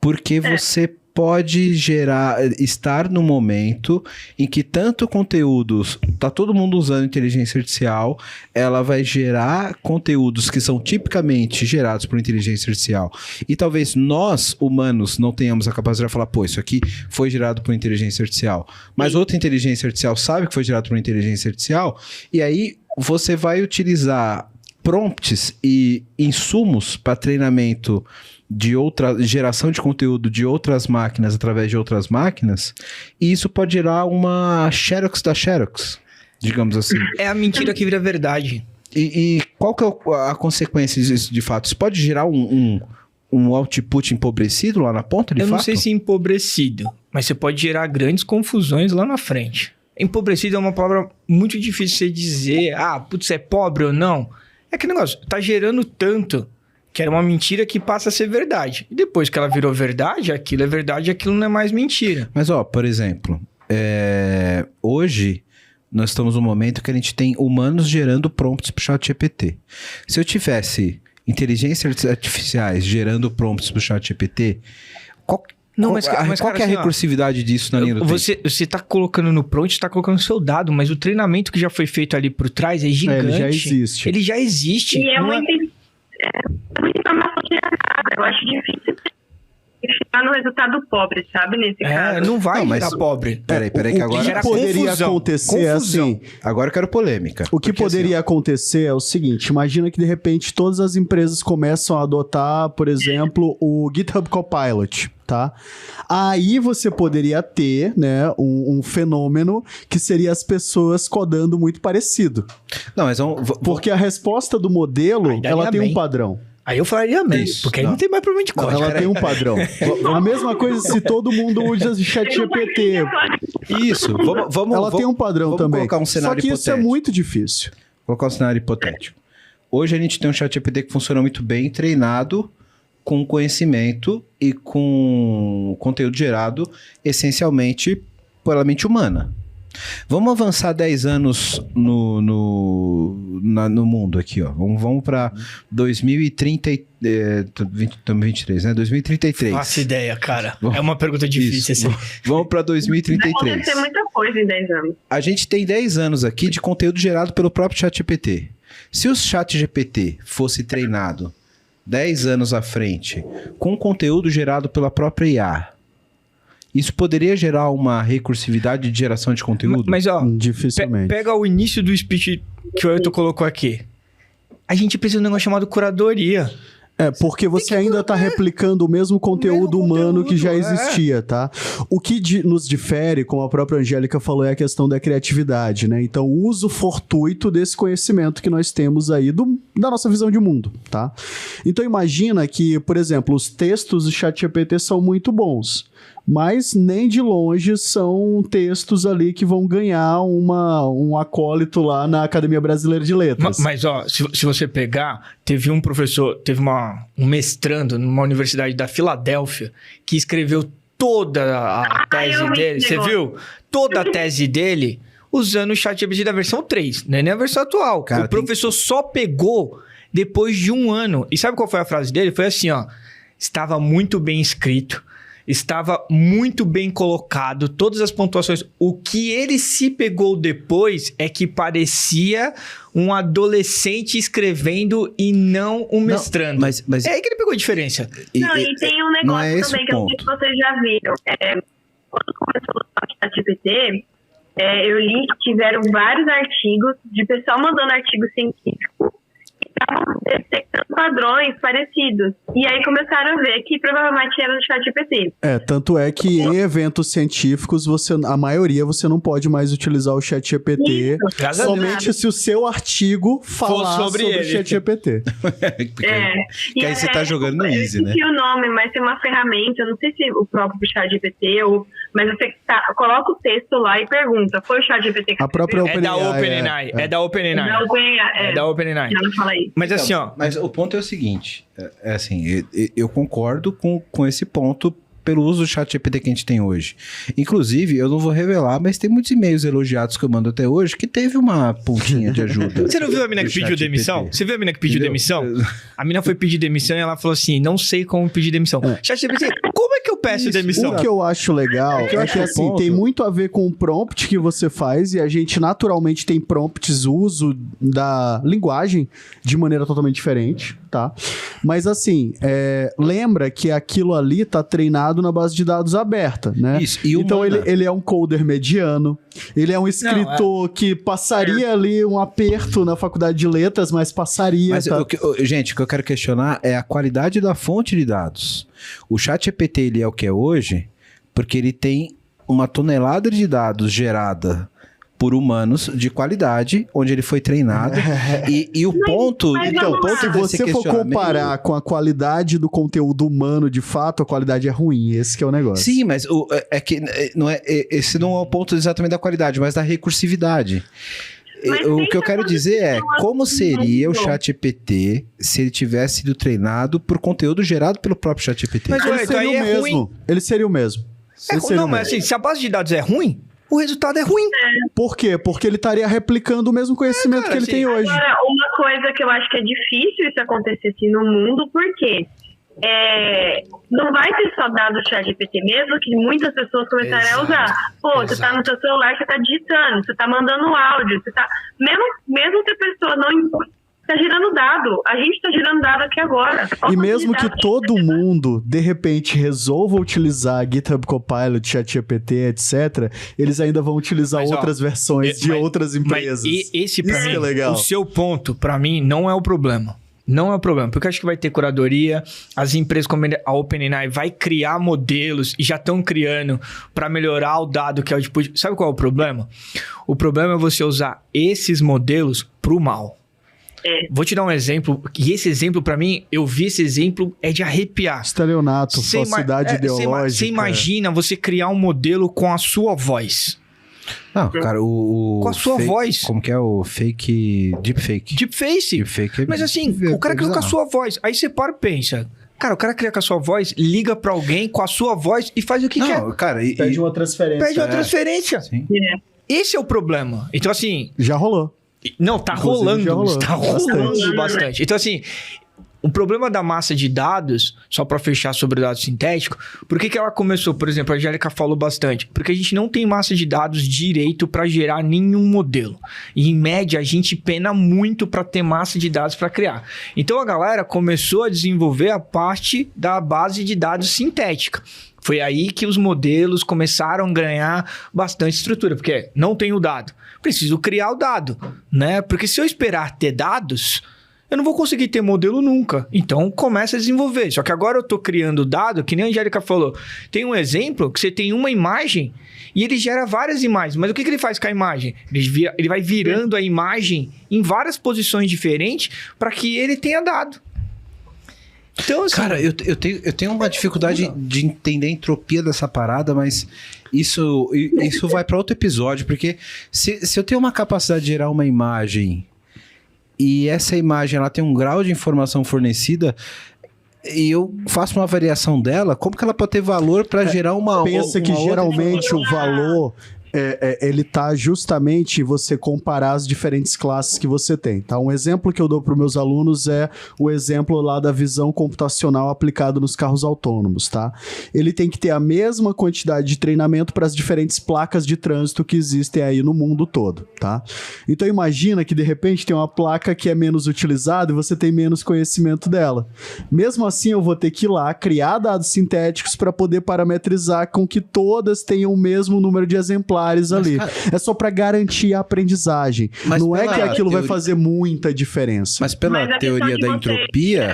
Porque você pode estar no momento em que tanto conteúdos, tá todo mundo usando inteligência artificial, ela vai gerar conteúdos que são tipicamente gerados por inteligência artificial. E talvez nós, humanos, não tenhamos a capacidade de falar, pô, isso aqui foi gerado por inteligência artificial. Mas outra inteligência artificial sabe que foi gerado por inteligência artificial, e aí você vai utilizar prompts e insumos para treinamento de outra geração de conteúdo de outras máquinas através de outras máquinas, e isso pode gerar uma Xerox da Xerox, digamos assim. É a mentira que vira verdade. E qual que é a consequência disso de fato? Isso pode gerar um output empobrecido lá na ponta, de fato? Eu não sei se empobrecido, mas você pode gerar grandes confusões lá na frente. Empobrecido é uma palavra muito difícil de você dizer, putz, é pobre ou não. É que negócio, tá gerando tanto que era uma mentira que passa a ser verdade. E depois que ela virou verdade, aquilo é verdade e aquilo não é mais mentira. Mas, por exemplo, hoje nós estamos num momento que a gente tem humanos gerando prompts pro ChatGPT. Se eu tivesse inteligências artificiais gerando prompts pro ChatGPT, qual que é a recursividade disso na linha do tempo? Você tá colocando no prompt, tá colocando o seu dado, mas o treinamento que já foi feito ali por trás é gigante. Ele já existe. Ele já existe. E é muita informação gerada. Eu acho difícil chegar no resultado pobre, sabe? Nesse caso. Não vai gerar pobre. Peraí, que agora... O que poderia acontecer é assim... Agora eu quero polêmica. O que poderia acontecer é o seguinte, imagina que de repente todas as empresas começam a adotar, por exemplo, o GitHub Copilot, tá? Aí você poderia ter, né, um fenômeno que seria as pessoas codando muito parecido. Não, mas porque a resposta do modelo, ela tem um padrão. Aí eu falaria mesmo, porque aí não tem mais problema de código. Ela tem um padrão. A mesma coisa se todo mundo usa ChatGPT. Isso, ela tem um padrão também. Colocar um cenário Só que isso é hipotético. muito difícil. Vou colocar um cenário hipotético. Hoje a gente tem um ChatGPT que funciona muito bem, treinado com conhecimento e com conteúdo gerado essencialmente pela mente humana. Vamos avançar 10 anos no mundo aqui, ó. Vamos para 2030, estamos 23, né? 2033. Faço ideia, cara. É uma pergunta difícil assim. Vamos para 2033. Vai acontecer muita coisa em 10 anos. A gente tem 10 anos aqui de conteúdo gerado pelo próprio ChatGPT. Se o ChatGPT fosse treinado 10 anos à frente com conteúdo gerado pela própria IA, isso poderia gerar uma recursividade de geração de conteúdo? Mas dificilmente. Pega o início do speech que o Ailton colocou aqui. A gente precisa de um negócio chamado curadoria. Porque você ainda está replicando o mesmo conteúdo humano que já existia, tá? O que nos difere, como a própria Angélica falou, é a questão da criatividade, né? Então, o uso fortuito desse conhecimento que nós temos aí da nossa visão de mundo, tá? Então, imagina que, por exemplo, os textos do ChatGPT são muito bons, mas nem de longe são textos ali que vão ganhar um acólito lá na Academia Brasileira de Letras. Mas se você pegar, teve um professor, teve um mestrando numa universidade da Filadélfia que escreveu toda a tese dele, você viu? Toda a tese dele usando o ChatGPT da versão 3, né? Nem a versão atual. Cara, o professor só pegou depois de 1 ano. E sabe qual foi a frase dele? Foi assim, estava muito bem escrito, estava muito bem colocado, todas as pontuações. O que ele se pegou depois é que parecia um adolescente escrevendo e não um mestrando. Mas é aí que ele pegou a diferença. E tem um negócio também que eu não sei se vocês já viram. Quando começou o ChatGPT, eu li que tiveram vários artigos de pessoal mandando artigo científico estavam detectando padrões parecidos. E aí começaram a ver que provavelmente era do ChatGPT. Tanto é que em eventos científicos, a maioria você não pode mais utilizar o ChatGPT somente se o seu artigo falar sobre o ChatGPT. Que aí você tá jogando no Easy, né? Eu não sei o nome, mas tem uma ferramenta, eu não sei se o próprio ChatGPT mas você coloca o texto lá e pergunta, foi o ChatGPT que a própria OpenAI. É da OpenAI. É da OpenAI. Já não falei. Mas assim, Mas o ponto é o seguinte, assim, eu concordo com esse ponto pelo uso do ChatGPT que a gente tem hoje. Inclusive, eu não vou revelar, mas tem muitos e-mails elogiados que eu mando até hoje que teve uma pontinha de ajuda. Você não viu a mina que pediu demissão? Você viu a mina que pediu demissão? A mina foi pedir demissão e ela falou assim, não sei como pedir demissão. ChatGPT, como como é que eu peço demissão? O que eu acho legal é que assim, tem muito a ver com o prompt que você faz e a gente naturalmente tem prompts, uso da linguagem de maneira totalmente diferente, tá? Mas assim, lembra que aquilo ali tá treinado na base de dados aberta, né? Isso, e então ele é um coder mediano, ele é um escritor que passaria ali um aperto na faculdade de letras, mas passaria. Mas, gente, o que eu quero questionar é a qualidade da fonte de dados. O ChatGPT, ele é o que é hoje porque ele tem uma tonelada de dados gerada por humanos de qualidade, onde ele foi treinado. E o ponto... Então, se você for comparar com a qualidade do conteúdo humano, de fato, a qualidade é ruim. Esse que é o negócio. Sim, mas esse não é o ponto exatamente da qualidade, mas da recursividade. O que eu quero dizer é, como seria o ChatGPT se ele tivesse sido treinado por conteúdo gerado pelo próprio ChatGPT? Mas ele seria o mesmo. Ruim. Ele seria o mesmo. Mas assim, se a base de dados é ruim, o resultado é ruim. Por quê? Porque ele estaria replicando o mesmo conhecimento que ele tem hoje. Agora, uma coisa que eu acho que é difícil isso acontecer assim no mundo, porque não vai ter só dado o ChatGPT mesmo, que muitas pessoas começarem a usar. Você tá no seu celular, você tá digitando, você tá mandando áudio, você tá... Mesmo que a pessoa não... Tá girando dado. A gente tá girando dado aqui agora. E mesmo que todo mundo, de repente, resolva utilizar GitHub Copilot, ChatGPT, etc., eles ainda vão utilizar outras versões de outras empresas. Esse, pra mim, é legal. O seu ponto, pra mim, não é o problema. Não é o problema, porque eu acho que vai ter curadoria, as empresas como a OpenAI vai criar modelos e já estão criando para melhorar o dado que é o tipo... Sabe qual é o problema? O problema é você usar esses modelos pro mal. Vou te dar um exemplo, e esse exemplo, pra mim, eu vi esse exemplo, é de arrepiar. Estelionato, falsidade ideológica. Você imagina você criar um modelo com a sua voz. Não, cara, com a sua voz. Como que é o fake... Deepfake. Deepfake. Mas assim, o cara criou com a sua voz. Aí você para e pensa... Cara, o cara cria com a sua voz, liga pra alguém com a sua voz e faz o que quer. Cara, pede uma transferência. Pede uma transferência. Sim. Esse é o problema. Então, assim... Já rolou. Não, tá rolando. Tá rolando bastante. Então, assim, o problema da massa de dados, só para fechar sobre o dado sintético, por que ela começou? Por exemplo, a Angélica falou bastante. Porque a gente não tem massa de dados direito para gerar nenhum modelo. E, em média, a gente pena muito para ter massa de dados para criar. Então, a galera começou a desenvolver a parte da base de dados sintética. Foi aí que os modelos começaram a ganhar bastante estrutura, porque não tem o dado. Preciso criar o dado, né? Porque se eu esperar ter dados, eu não vou conseguir ter modelo nunca. Então, começa a desenvolver. Só que agora eu estou criando dado, que nem a Angélica falou. Tem um exemplo que você tem uma imagem e ele gera várias imagens. Mas o que ele faz com a imagem? Ele vai virando a imagem em várias posições diferentes para que ele tenha dado. Então, assim, cara, eu tenho uma dificuldade de entender a entropia dessa parada, mas isso vai para outro episódio, porque se eu tenho uma capacidade de gerar uma imagem e essa imagem ela tem um grau de informação fornecida e eu faço uma variação dela, como que ela pode ter valor para gerar uma... Pensa que geralmente o valor... ele tá justamente você comparar as diferentes classes que você tem, tá? Um exemplo que eu dou para os meus alunos é o exemplo lá da visão computacional aplicada nos carros autônomos, tá? Ele tem que ter a mesma quantidade de treinamento para as diferentes placas de trânsito que existem aí no mundo todo, tá? Então imagina que de repente tem uma placa que é menos utilizada e você tem menos conhecimento dela. Mesmo assim eu vou ter que ir lá criar dados sintéticos para poder parametrizar com que todas tenham o mesmo número de exemplares ali. Cara, é só para garantir a aprendizagem. Não é que aquilo vai fazer muita diferença. Mas pela teoria da entropia,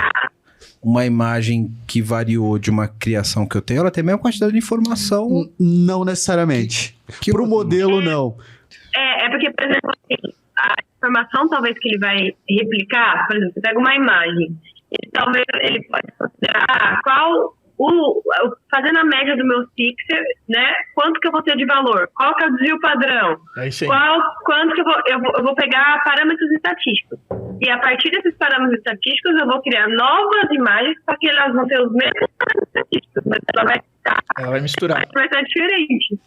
uma imagem que variou de uma criação que eu tenho, ela tem a mesma quantidade de informação. Não necessariamente. Para o modelo, não. É porque, por exemplo, assim, a informação talvez que ele vai replicar, por exemplo, você pega uma imagem, e talvez ele pode considerar fazendo a média do meu pixel, né? Quanto que eu vou ter de valor? Qual que é o desvio padrão? Quanto que eu vou pegar parâmetros estatísticos. E a partir desses parâmetros estatísticos eu vou criar novas imagens para que elas vão ter os mesmos parâmetros estatísticos, mas ela vai misturar. Vai estar diferente.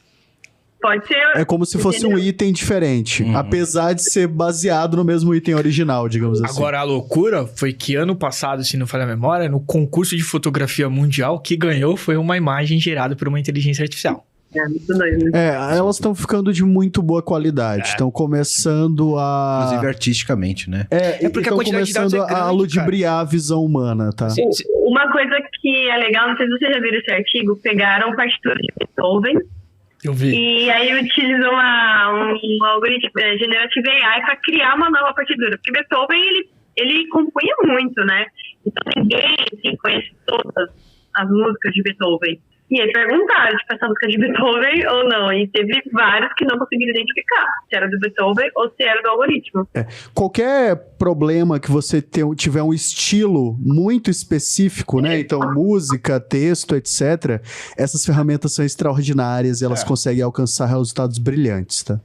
Pode ser. É como se fosse um item diferente, apesar de ser baseado no mesmo item original, digamos assim. Agora, a loucura foi que ano passado, se não falha a memória, no concurso de fotografia mundial, que ganhou foi uma imagem gerada por uma inteligência artificial. É, muito doido. Elas estão ficando de muito boa qualidade. Estão começando a... Inclusive artisticamente, né? Porque a quantidade de dados começando é grande, a ludibriar a visão humana, tá? Sim. Uma coisa que é legal, não sei se vocês já viram esse artigo, pegaram partitura de Beethoven Eu vi. e aí utilizam um algoritmo generativo AI para criar uma nova partitura. Porque Beethoven, ele compunha muito, né? Então ninguém assim, conhece todas as músicas de Beethoven. E aí perguntaram, tipo, essa música de Beethoven ou não. E teve vários que não conseguiram identificar se era do Beethoven ou se era do algoritmo. Qualquer problema que você tiver um estilo muito específico, né? Então, música, texto, etc. Essas ferramentas são extraordinárias e elas conseguem alcançar resultados brilhantes, tá?